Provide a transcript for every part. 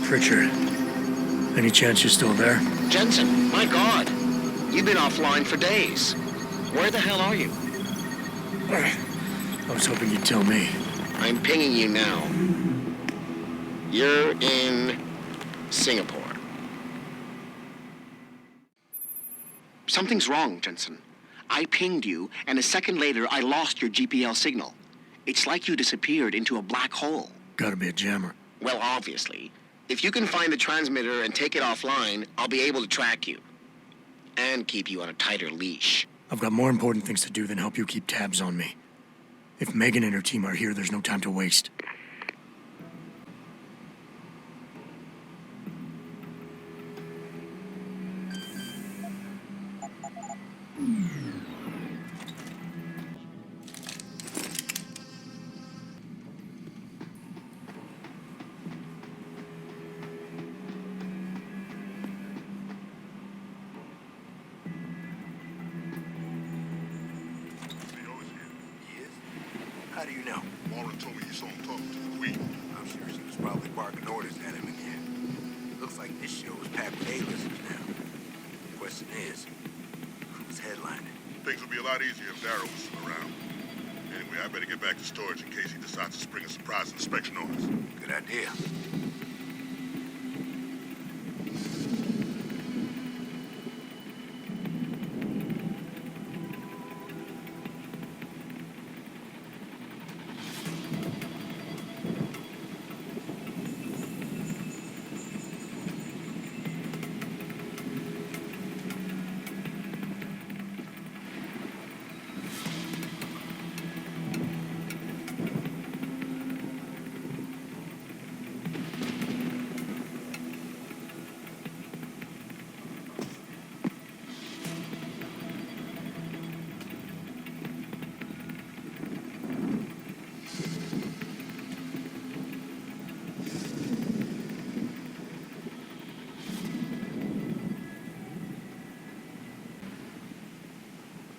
Pritchard, any chance you're still there? Jensen, my God. You've been offline for days. Where the hell are you? I was hoping you'd tell me. I'm pinging you now. You're in Singapore. Something's wrong, Jensen. I pinged you, and a second later, I lost your GPL signal. It's like you disappeared into a black hole. Gotta be a jammer. Well, obviously. If you can find the transmitter and take it offline, I'll be able to track you. And keep you on a tighter leash. I've got more important things to do than help you keep tabs on me. If Megan and her team are here, there's no time to waste. How do you know? Warren told me you saw him talking to the Queen. I'm sure she was probably barking orders at him again. Looks like this show is packed with A-listers now. Question is, who's headlining? Things would be a lot easier if Darrow was still around. Anyway, I better get back to storage in case he decides to spring a surprise inspection on us. Good idea.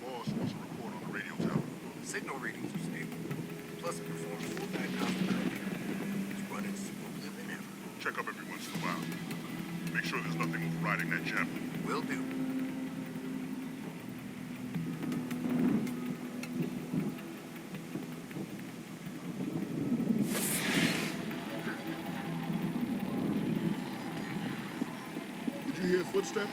Boss wants a report on the radio tower. Signal readings are stable. Plus it performs full diagnostic earlier. It's running smoother than ever. Check up every once in a while. Make sure there's nothing overriding that gem. Will do. Did you hear footsteps?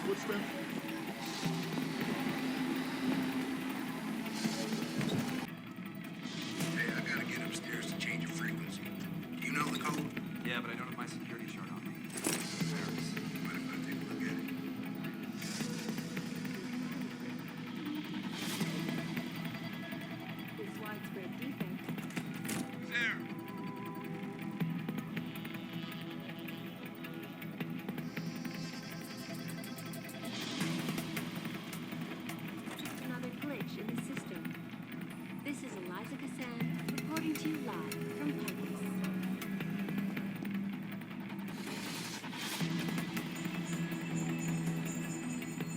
Footsteps? Hey, I gotta get upstairs to change a frequency. Do you know the code? Yeah, but I don't have my security shirt on me. Mind if I take a look at it? This widespread defect. There. Another glitch in the system. This is Eliza Cassan reporting to you live from Pipers.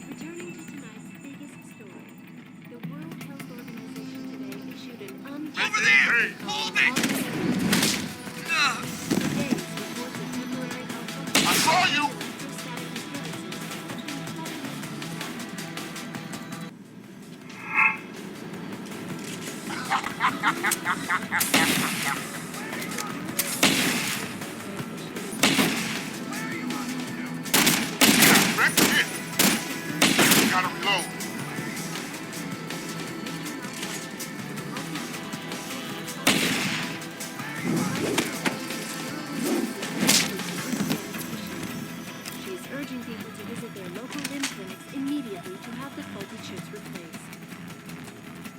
Returning to tonight's biggest story, the World Health Organization today issued an Over there! Hey! Hold it! Today's reports of temporary health I saw you! electrostatic disturbances. Wreck it! Gotta reload. She is urging people to visit their local limb clinics immediately to have the faulty chips replaced.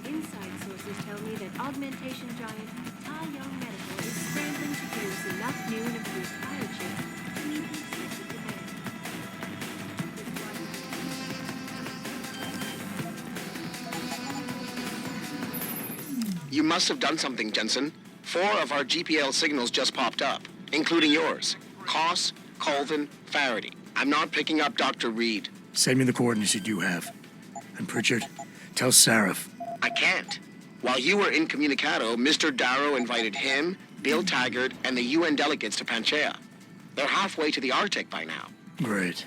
Inside sources tell me that augmentation giant Tai Young Medical is scrambling to produce enough new and improved fire chips to meet the expected demand. You must have done something, Jensen. 4 of our GPL signals just popped up, including yours. Koss, Colvin, Faraday. I'm not picking up Dr. Reed. Send me the coordinates you do have. And Pritchard, tell Sarif. I can't. While you were incommunicado, Mr. Darrow invited him, Bill Taggart, and the UN delegates to Panchea. They're halfway to the Arctic by now. Great.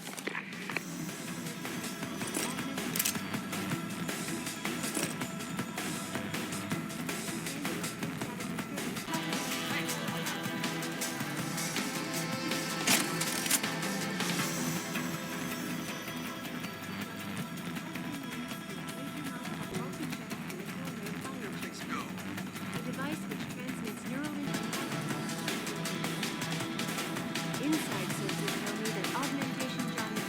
A device which transmits neural information. Inside sources tell me that augmentation giant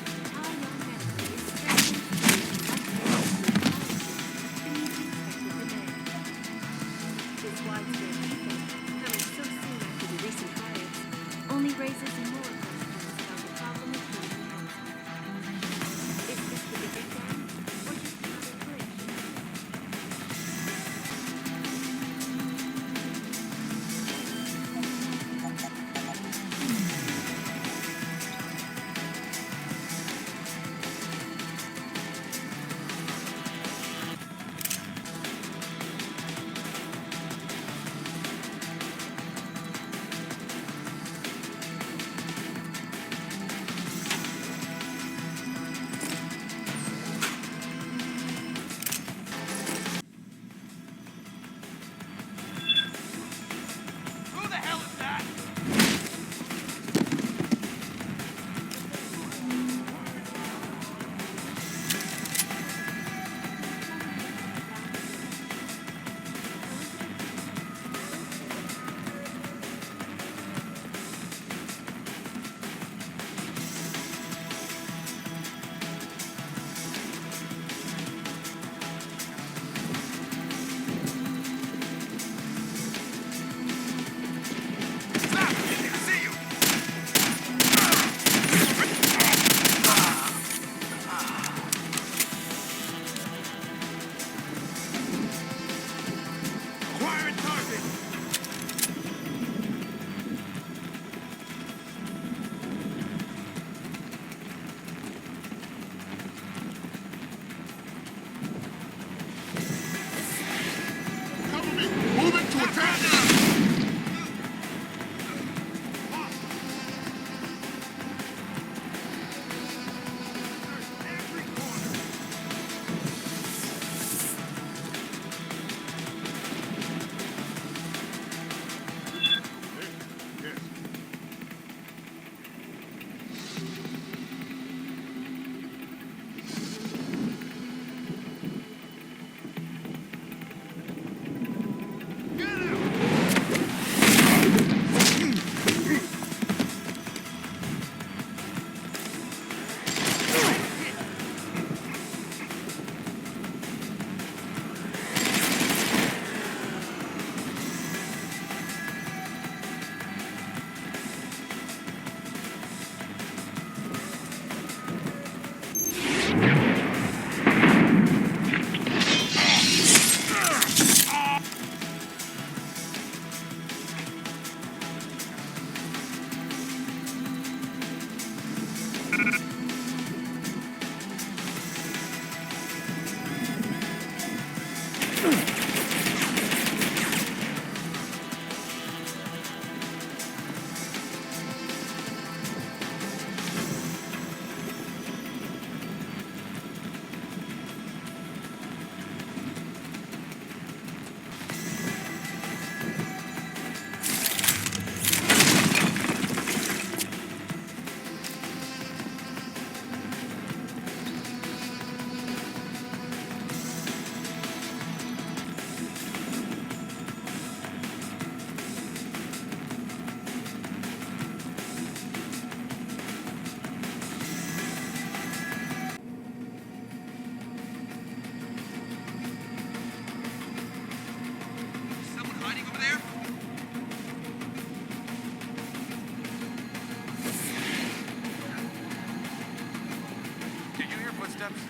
footsteps.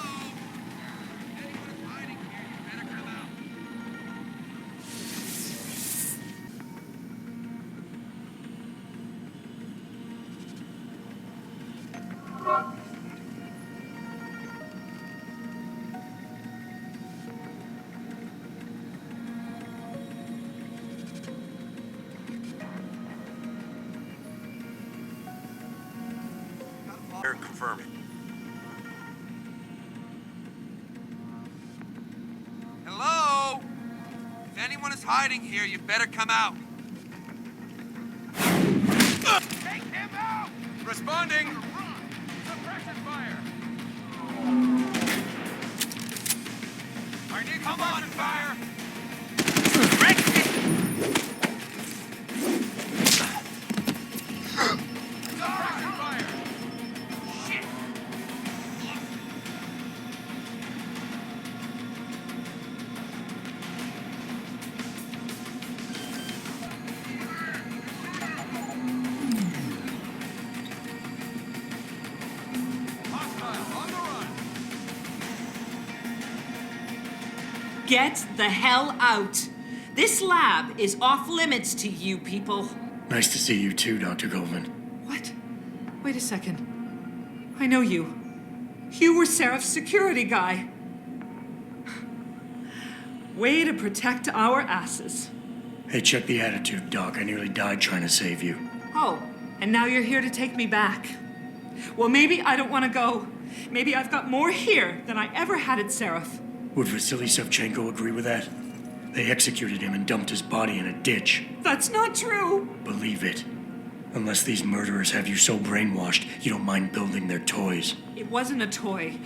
Hello? Anyone is hiding here, you better come out. They're confirming. Hello? If anyone is hiding here, you better come out. Take him out! Responding. Suppression fire. I need come on fire. Suppression fire. Shit. Hostile on the run. Get the hell out. This lab is off limits to you people. Nice to see you too, Dr. Goldman. What? Wait a second. I know you. You were Seraph's security guy. Way to protect our asses. Hey, check the attitude, Doc. I nearly died trying to save you. Oh, and now you're here to take me back. Well, maybe I don't want to go. Maybe I've got more here than I ever had at Seraph. Would Vasily Savchenko agree with that? They executed him and dumped his body in a ditch. That's not true. Believe it. Unless these murderers have you so brainwashed, you don't mind building their toys. It wasn't a toy.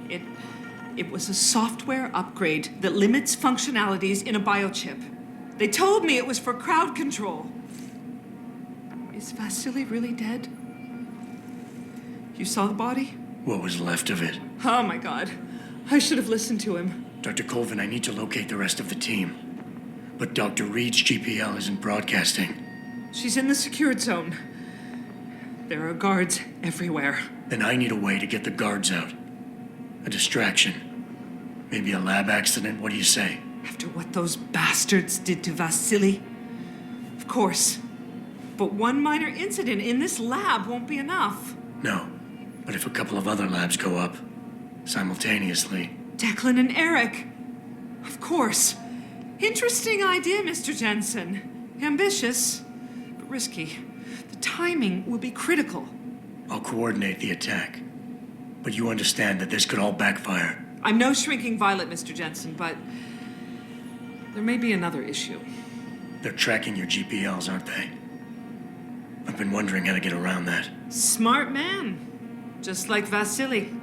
It was a software upgrade that limits functionalities in a biochip. They told me it was for crowd control. Is Vasily really dead? You saw the body? What was left of it? Oh my God. I should have listened to him. Dr. Colvin, I need to locate the rest of the team. But Dr. Reed's GPL isn't broadcasting. She's in the secured zone. There are guards everywhere. Then I need a way to get the guards out. A distraction. Maybe a lab accident, what do you say? After what those bastards did to Vasily? Of course. But one minor incident in this lab won't be enough. No. But if a couple of other labs go up, simultaneously... Declan and Eric. Of course. Interesting idea, Mr. Jensen. Ambitious, but risky. The timing will be critical. I'll coordinate the attack. But you understand that this could all backfire. I'm no shrinking violet, Mr. Jensen, but there may be another issue. They're tracking your GPLs, aren't they? I've been wondering how to get around that. Smart man. Just like Vasily.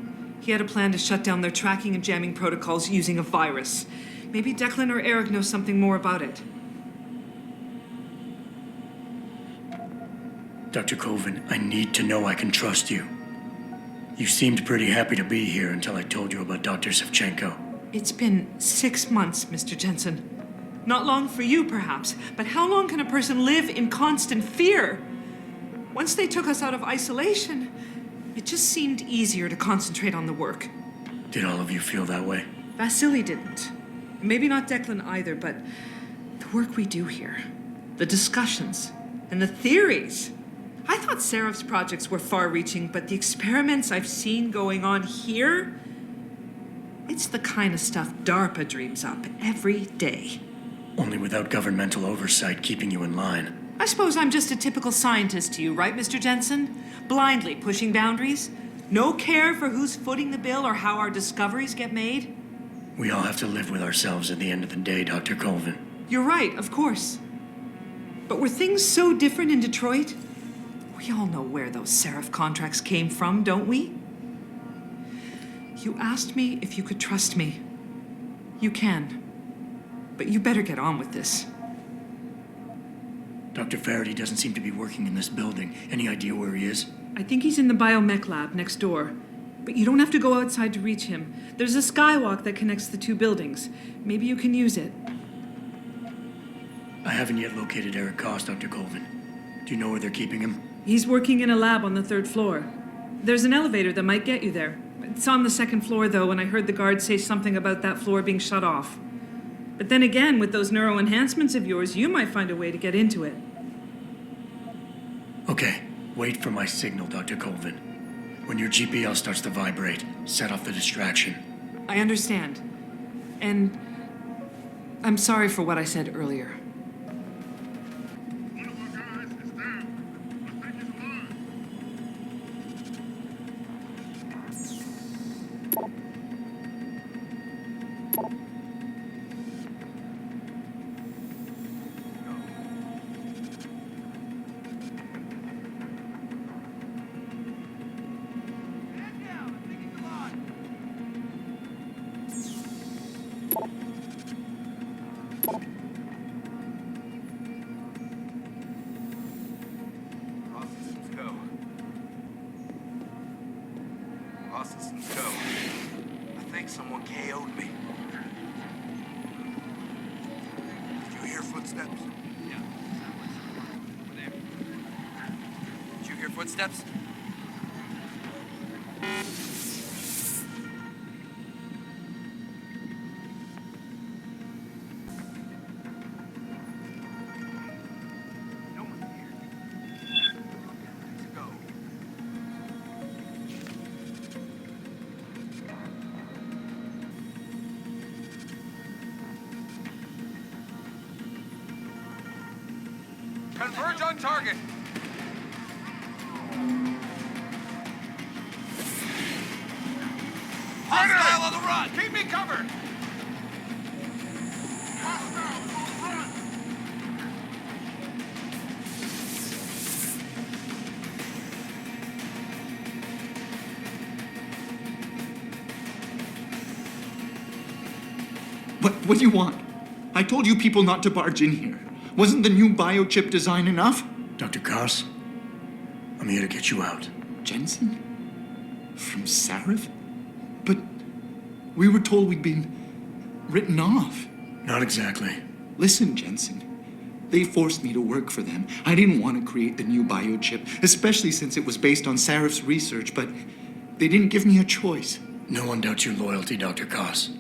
He had a plan to shut down their tracking and jamming protocols using a virus. Maybe Declan or Eric know something more about it. Dr. Colvin, I need to know I can trust you. You seemed pretty happy to be here until I told you about Dr. Savchenko. It's been 6 months, Mr. Jensen. Not long for you, perhaps, but how long can a person live in constant fear? Once they took us out of isolation, it just seemed easier to concentrate on the work. Did all of you feel that way? Vasily didn't. Maybe not Declan either, but the work we do here, the discussions, and the theories. I thought Seraph's projects were far-reaching, but the experiments I've seen going on here, it's the kind of stuff DARPA dreams up every day. Only without governmental oversight keeping you in line. I suppose I'm just a typical scientist to you, right, Mr. Jensen? Blindly pushing boundaries? No care for who's footing the bill or how our discoveries get made? We all have to live with ourselves at the end of the day, Dr. Colvin. You're right, of course. But were things so different in Detroit? We all know where those Seraph contracts came from, don't we? You asked me if you could trust me. You can. But you better get on with this. Dr. Faraday doesn't seem to be working in this building. Any idea where he is? I think he's in the biomech lab next door. But you don't have to go outside to reach him. There's a skywalk that connects the two buildings. Maybe you can use it. I haven't yet located Eric Koss, Dr. Colvin. Do you know where they're keeping him? He's working in a lab on the 3rd floor. There's an elevator that might get you there. It's on the second floor, though, and I heard the guard say something about that floor being shut off. But then again, with those neuro enhancements of yours, you might find a way to get into it. Okay, wait for my signal, Dr. Colvin. When your GPL starts to vibrate, set off the distraction. I understand. And I'm sorry for what I said earlier. One of our guys is down. I think he's alive. Man down. I think he's alive. All systems go. All systems go. I think someone KO'd me. Did you hear footsteps? Yeah. Over there. Did you hear footsteps? No one here. Let's go. Converge on target. Hostile on the run. Keep me covered. What do you want? I told you people not to barge in here. Wasn't the new biochip design enough? Dr. Koss, I'm here to get you out. Jensen? From Sarif? But we were told we'd been written off. Not exactly. Listen, Jensen. They forced me to work for them. I didn't want to create the new biochip, especially since it was based on Sarif's research, but they didn't give me a choice. No one doubts your loyalty, Dr. Koss.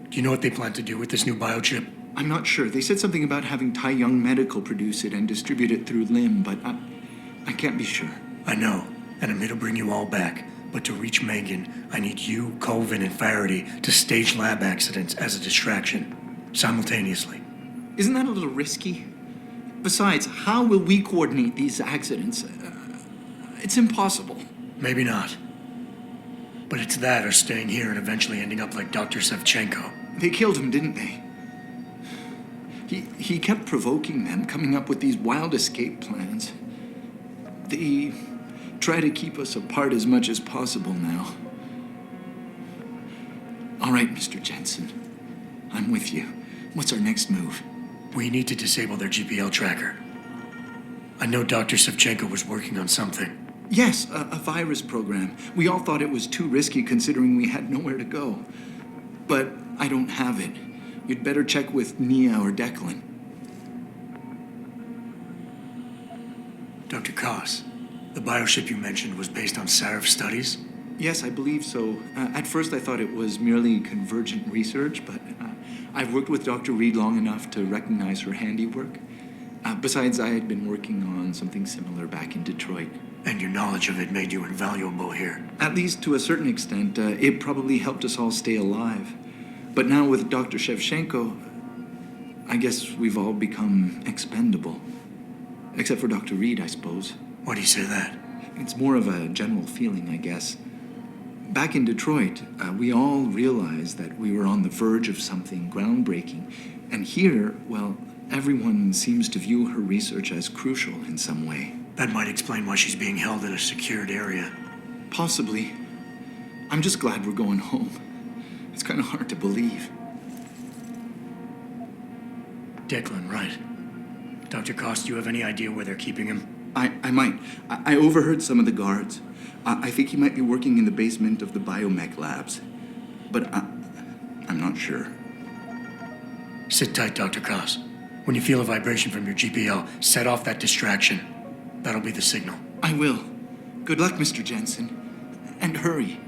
Do you know what they plan to do with this new biochip? I'm not sure. They said something about having Tai Young Medical produce it and distribute it through LIM, but I can't be sure. I know, and I'm here to bring you all back. But to reach Megan, I need you, Colvin, and Faraday to stage lab accidents as a distraction, simultaneously. Isn't that a little risky? Besides, how will we coordinate these accidents? It's impossible. Maybe not. But it's that or staying here and eventually ending up like Dr. Savchenko. They killed him, didn't they? He kept provoking them, coming up with these wild escape plans. They try to keep us apart as much as possible now. All right, Mr. Jensen. I'm with you. What's our next move? We need to disable their GPL tracker. I know Dr. Savchenko was working on something. Yes, a virus program. We all thought it was too risky considering we had nowhere to go. But I don't have it. You'd better check with Nia or Declan. Dr. Koss, the biochip you mentioned was based on Sarif studies? Yes, I believe so. At first I thought it was merely convergent research, but I've worked with Dr. Reed long enough to recognize her handiwork. Besides, I had been working on something similar back in Detroit. And your knowledge of it made you invaluable here. At least to a certain extent, it probably helped us all stay alive. But now with Dr. Shevchenko, I guess we've all become expendable. Except for Dr. Reed, I suppose. Why do you say that? It's more of a general feeling, I guess. Back in Detroit, we all realized that we were on the verge of something groundbreaking. And here, well, everyone seems to view her research as crucial in some way. That might explain why she's being held in a secured area. Possibly. I'm just glad we're going home. It's kind of hard to believe. Declan, right. Dr. Koss, do you have any idea where they're keeping him? I might. I overheard some of the guards. I think he might be working in the basement of the biomech labs. But I'm not sure. Sit tight, Dr. Koss. When you feel a vibration from your GPL, set off that distraction. That'll be the signal. I will. Good luck, Mr. Jensen. And hurry.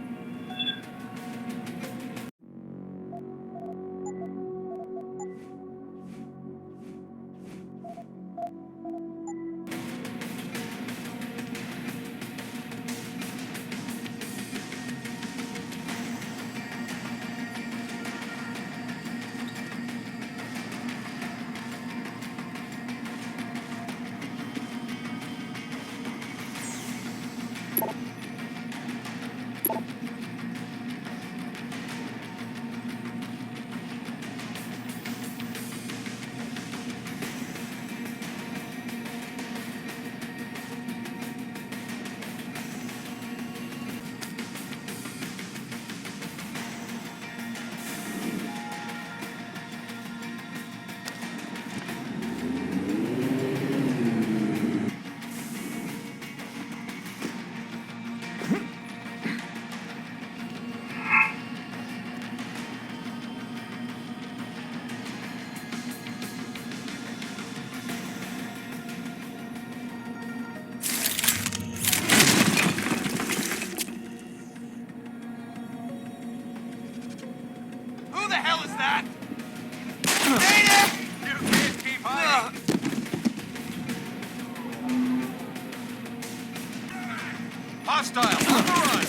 Who the hell is that? Stay there! You can't keep hiding. Hostile, on the run!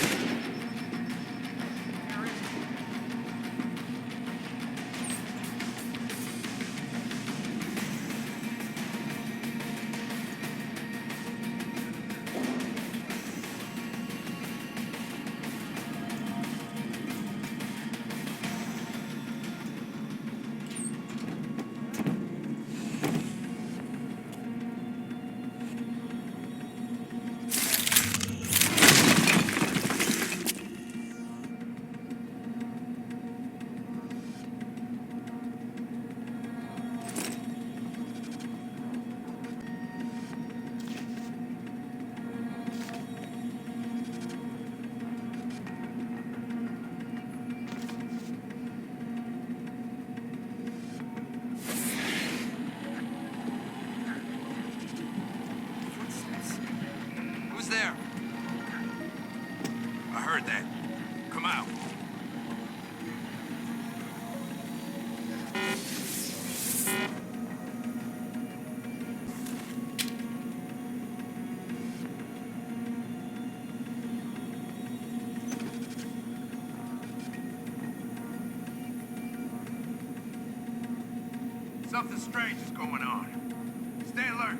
Who's there? I heard that. Come out. Something strange is going on. Stay alert.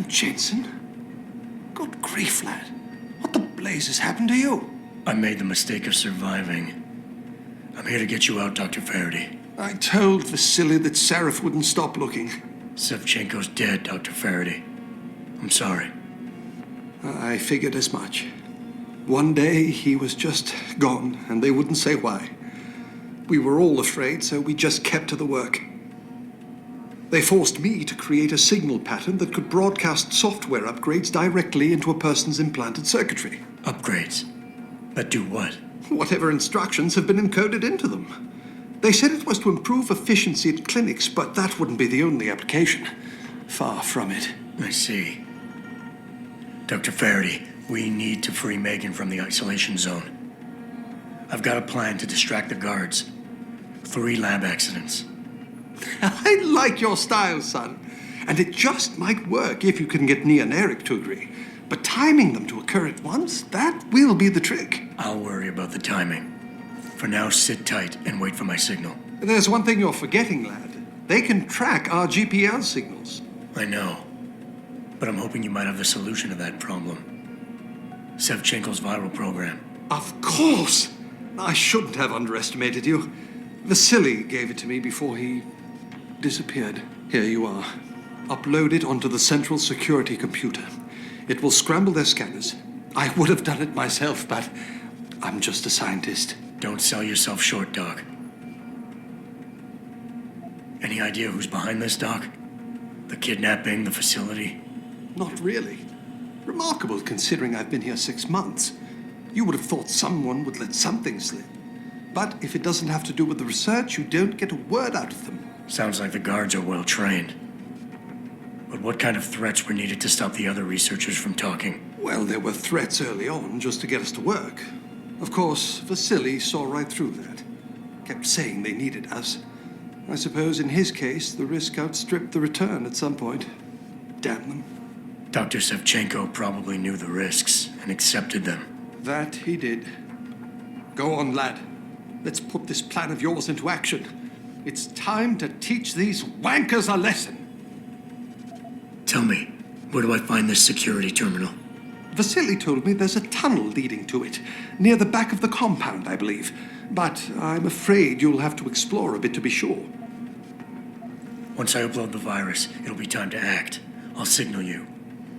Jensen? Good grief, lad. What the blazes happened to you? I made the mistake of surviving. I'm here to get you out, Dr. Faraday. I told Vasily that Seraph wouldn't stop looking. Sevchenko's dead, Dr. Faraday. I'm sorry. I figured as much. One day he was just gone, and they wouldn't say why. We were all afraid, so we just kept to the work. They forced me to create a signal pattern that could broadcast software upgrades directly into a person's implanted circuitry. Upgrades? That do what? Whatever instructions have been encoded into them. They said it was to improve efficiency at clinics, but that wouldn't be the only application. Far from it. I see. Dr. Faraday, we need to free Megan from the isolation zone. I've got a plan to distract the guards. 3 lab accidents. I like your style, son. And it just might work if you can get Nia and Eric to agree. But timing them to occur at once, that will be the trick. I'll worry about the timing. For now, sit tight and wait for my signal. There's one thing you're forgetting, lad. They can track our GPL signals. I know. But I'm hoping you might have the solution to that problem. Sevchenko's viral program. Of course! I shouldn't have underestimated you. Vasily gave it to me before he disappeared. Here you are. Upload it onto the central security computer. It will scramble their scanners. I would have done it myself, but I'm just a scientist. Don't sell yourself short, Doc. Any idea who's behind this, Doc? The kidnapping, the facility? Not really. Remarkable considering I've been here 6 months. You would have thought someone would let something slip. But if it doesn't have to do with the research, you don't get a word out of them. Sounds like the guards are well trained. But what kind of threats were needed to stop the other researchers from talking? Well, there were threats early on just to get us to work. Of course, Vasily saw right through that. Kept saying they needed us. I suppose in his case, the risk outstripped the return at some point. Damn them. Dr. Sevchenko probably knew the risks and accepted them. That he did. Go on, lad. Let's put this plan of yours into action. It's time to teach these wankers a lesson. Tell me, where do I find this security terminal? Vasily told me there's a tunnel leading to it, near the back of the compound, I believe. But I'm afraid you'll have to explore a bit to be sure. Once I upload the virus, it'll be time to act. I'll signal you.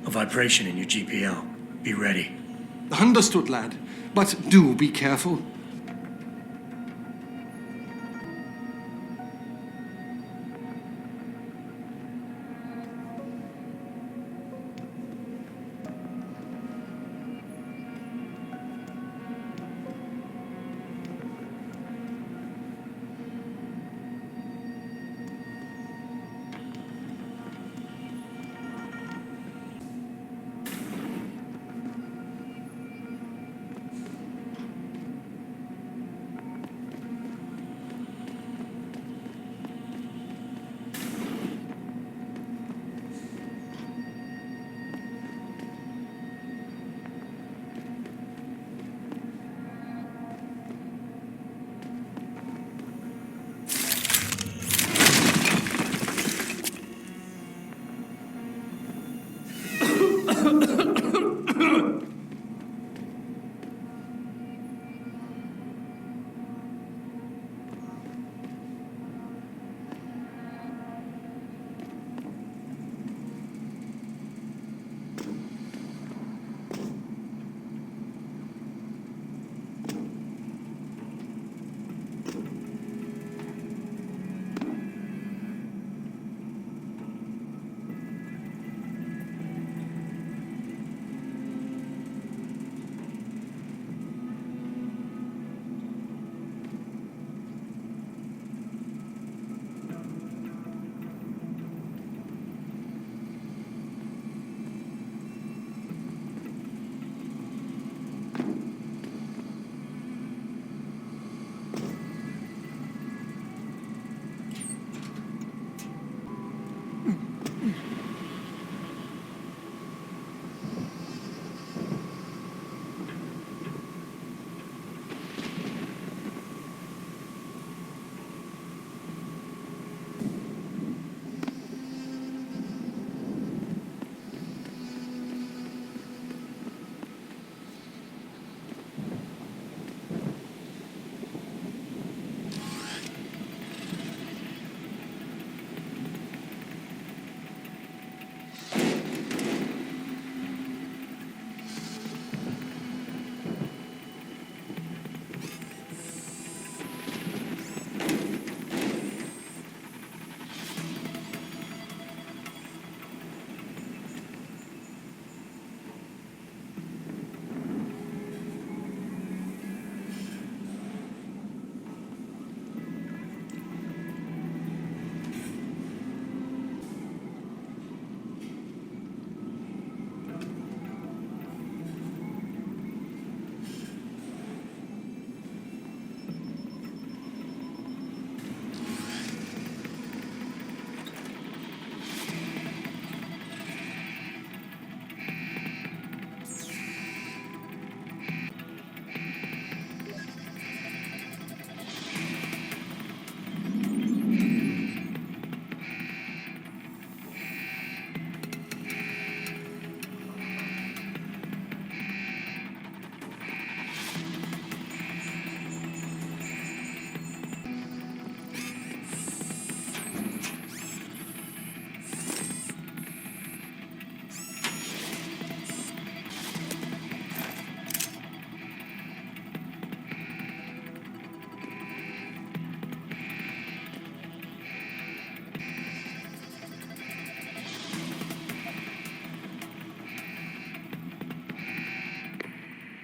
A vibration in your GPL. Be ready. Understood, lad. But do be careful.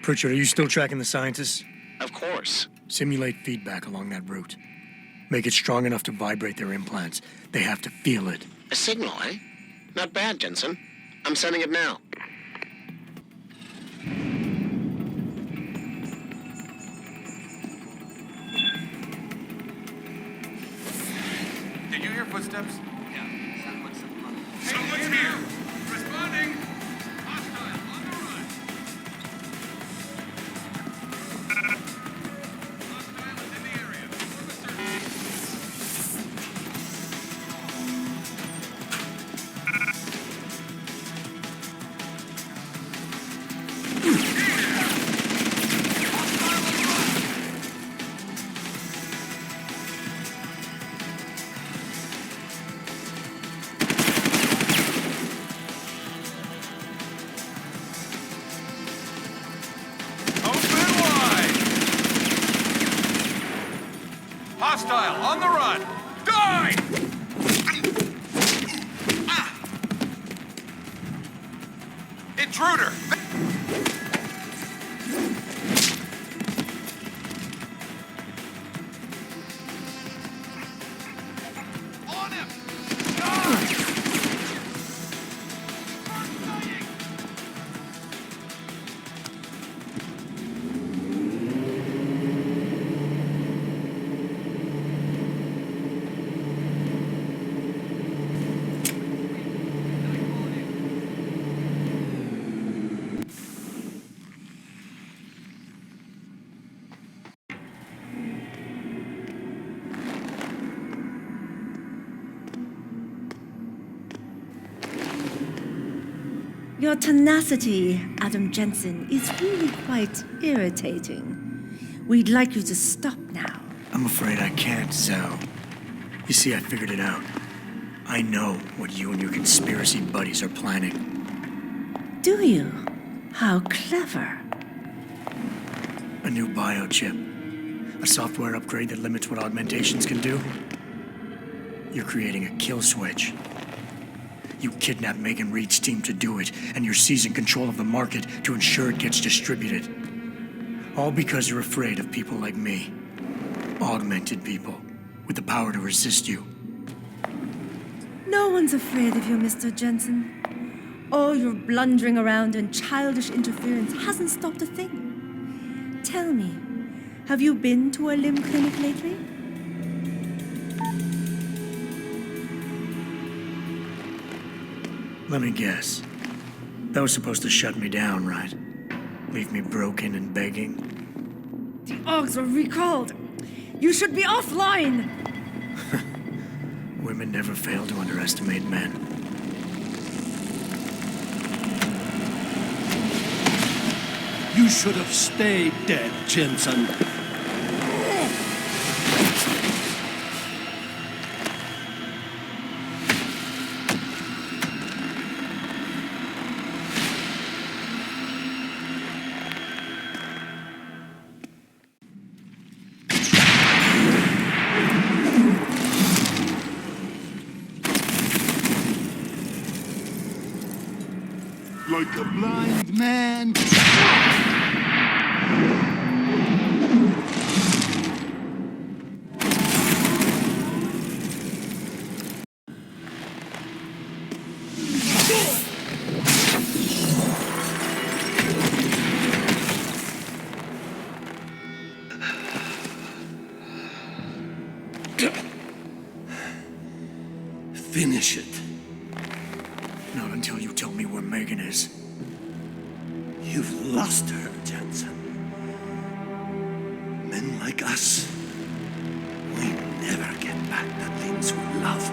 Pritchard, are you still tracking the scientists? Of course. Simulate feedback along that route. Make it strong enough to vibrate their implants. They have to feel it. A signal, eh? Not bad, Jensen. I'm sending it now. Did you hear footsteps? Someone's here. Responding. Hostile on the run. Hostile is in the area. Perform a search. Open wide! Hostile on the run! Die! Intruder! On him! Your tenacity, Adam Jensen, is really quite irritating. We'd like you to stop now. I'm afraid I can't, Zhao. You see, I figured it out. I know what you and your conspiracy buddies are planning. Do you? How clever. A new biochip. A software upgrade that limits what augmentations can do. You're creating a kill switch. You kidnapped Megan Reed's team to do it, and you're seizing control of the market to ensure it gets distributed. All because you're afraid of people like me. Augmented people, with the power to resist you. No one's afraid of you, Mr. Jensen. All your blundering around and childish interference hasn't stopped a thing. Tell me, have you been to a limb clinic lately? Let me guess. That was supposed to shut me down, right? Leave me broken and begging? The Augs were recalled. You should be offline. Women never fail to underestimate men. You should have stayed dead, Jensen. Like a blind man. Finish it. Not until you tell me where Megan is. You've lost her, Jensen. Men like us, we never get back the things we love.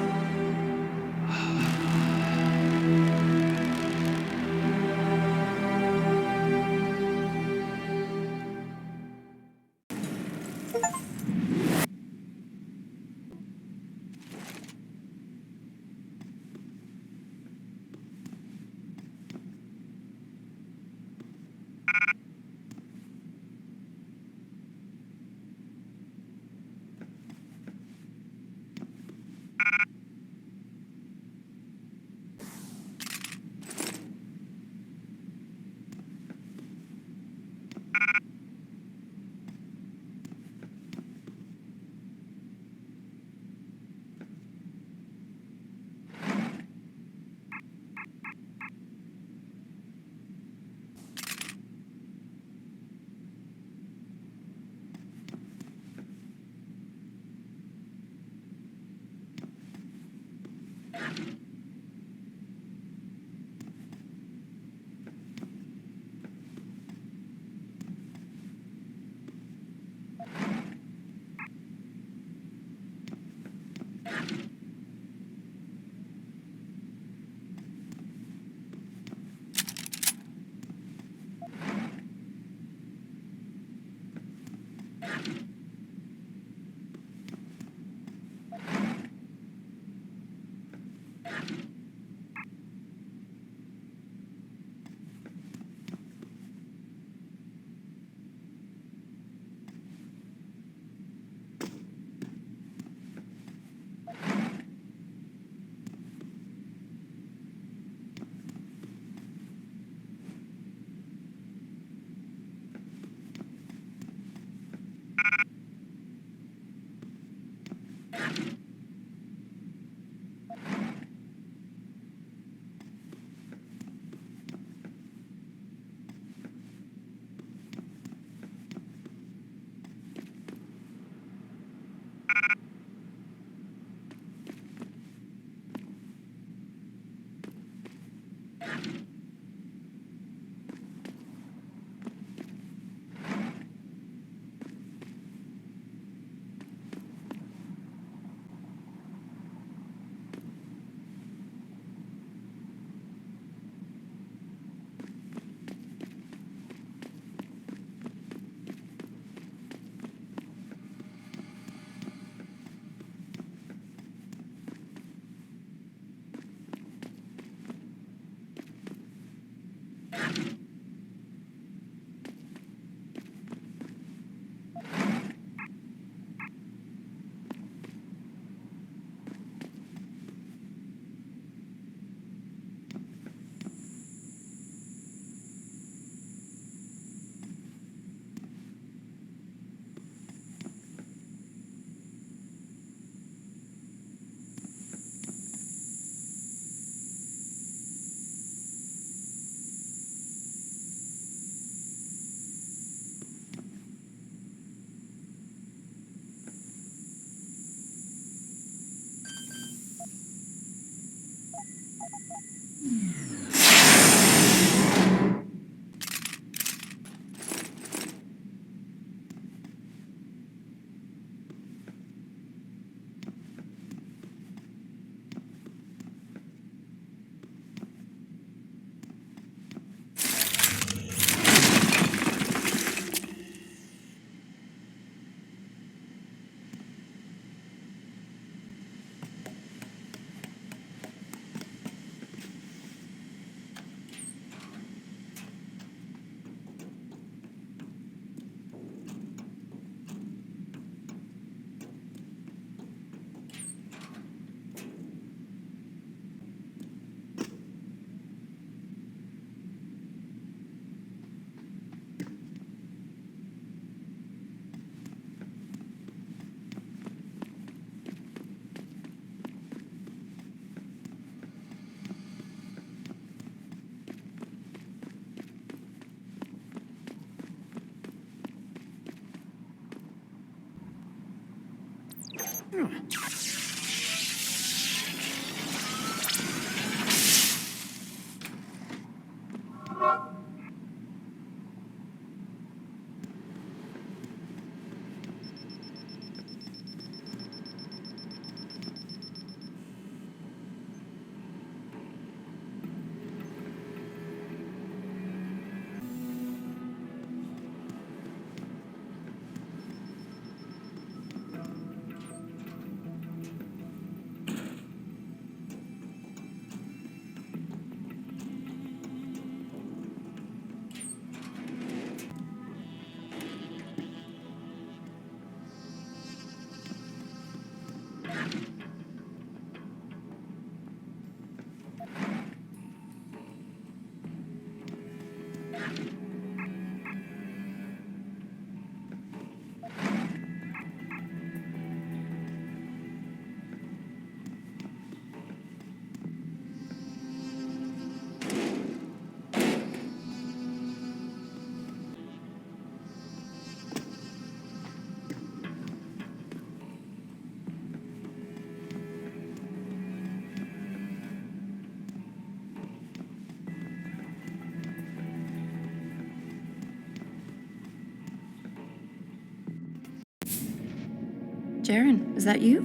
Jaren, is that you?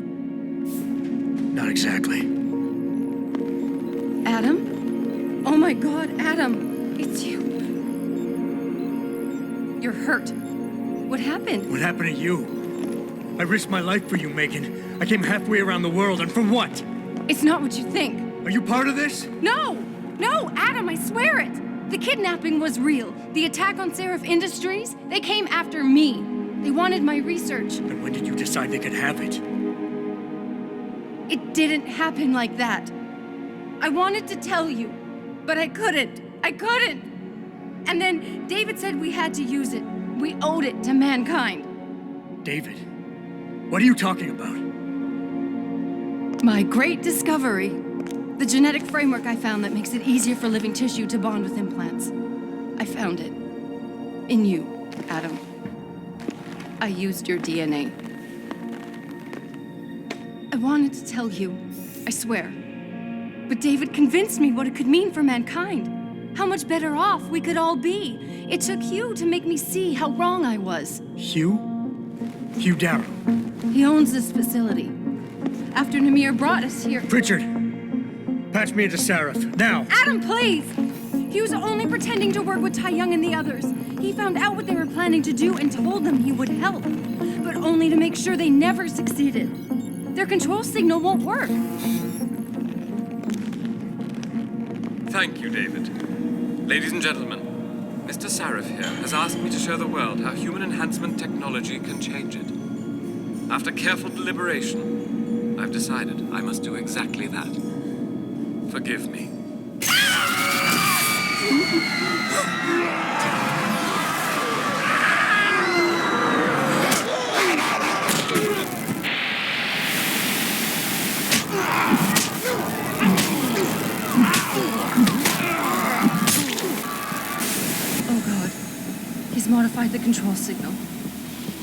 Not exactly. Adam? Oh my god, Adam! It's you! You're hurt. What happened? What happened to you? I risked my life for you, Megan. I came halfway around the world, and for what? It's not what you think. Are you part of this? No! No, Adam, I swear it! The kidnapping was real. The attack on Seraph Industries, they came after me. They wanted my research. And when did you decide they could have it? It didn't happen like that. I wanted to tell you, but I couldn't. I couldn't! And then David said we had to use it. We owed it to mankind. David? What are you talking about? My great discovery. The genetic framework I found that makes it easier for living tissue to bond with implants. I found it. In you, Adam. I used your DNA. I wanted to tell you, I swear. But David convinced me what it could mean for mankind. How much better off we could all be. It took Hugh to make me see how wrong I was. Hugh? Hugh Darrow. He owns this facility. After Namir brought us here... Pritchard! Patch me into Seraph, now! Adam, please! He was only pretending to work with Tai Young and the others. He found out what they were planning to do and told them he would help. But only to make sure they never succeeded. Their control signal won't work. Thank you, David. Ladies and gentlemen, Mr. Seraph here has asked me to show the world how human enhancement technology can change it. After careful deliberation, I've decided I must do exactly that. Forgive me. Oh god. He's modified the control signal.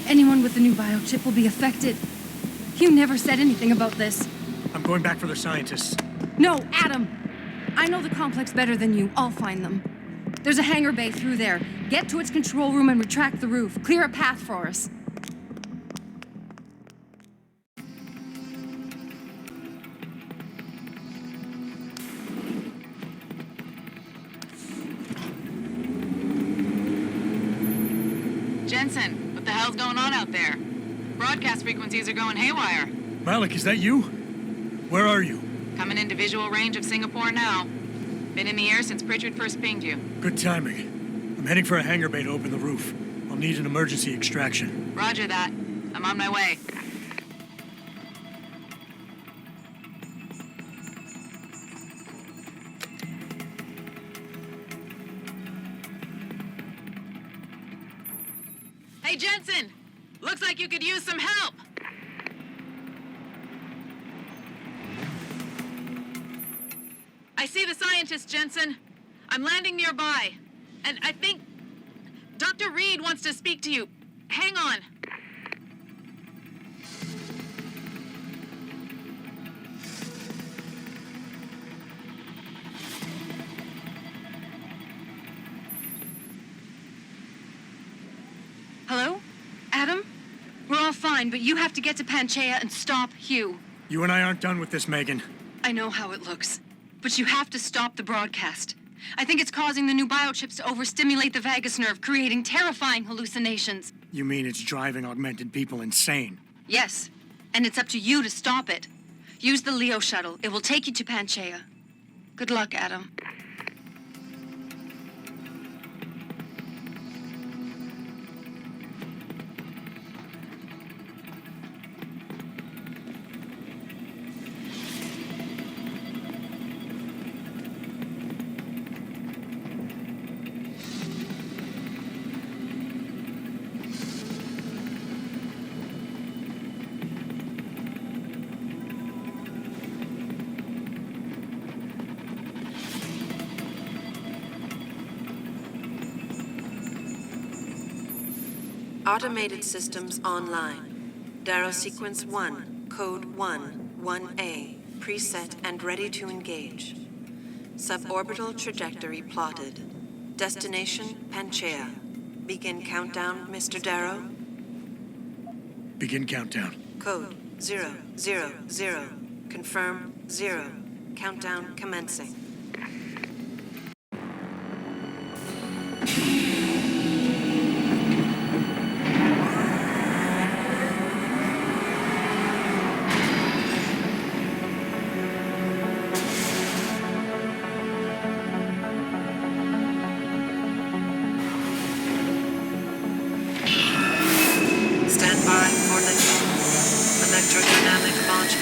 Anyone with the new biochip will be affected. Hugh never said anything about this. I'm going back for the scientists. No, Adam! I know the complex better than you. I'll find them. There's a hangar bay through there. Get to its control room and retract the roof. Clear a path for us. Jensen, what the hell's going on out there? Broadcast frequencies are going haywire. Malik, is that you? Where are you? Coming into visual range of Singapore now. Been in the air since Pritchard first pinged you. Good timing. I'm heading for a hangar bay to open the roof. I'll need an emergency extraction. Roger that. I'm on my way. Hey, Jensen! Looks like you could use some help! I see the scientist, Jensen. I'm landing nearby. And I think Dr. Reed wants to speak to you. Hang on. fine, but you have to get to Panchaea and stop Hugh. You and I aren't done with this, Megan. I know how it looks, but you have to stop the broadcast. I think it's causing the new biochips to overstimulate the vagus nerve, creating terrifying hallucinations. You mean it's driving augmented people insane? Yes, and it's up to you to stop it. Use the Leo shuttle. It will take you to Panchaea. Good luck, Adam. Automated systems online. Darrow sequence 1, code 1, 1A, preset and ready to engage. Suborbital trajectory plotted. Destination Panchaea. Begin countdown, Mr. Darrow. Begin countdown. Code 000. Confirm 0. Countdown commencing. Stand by for liftoff. Electrodynamic launch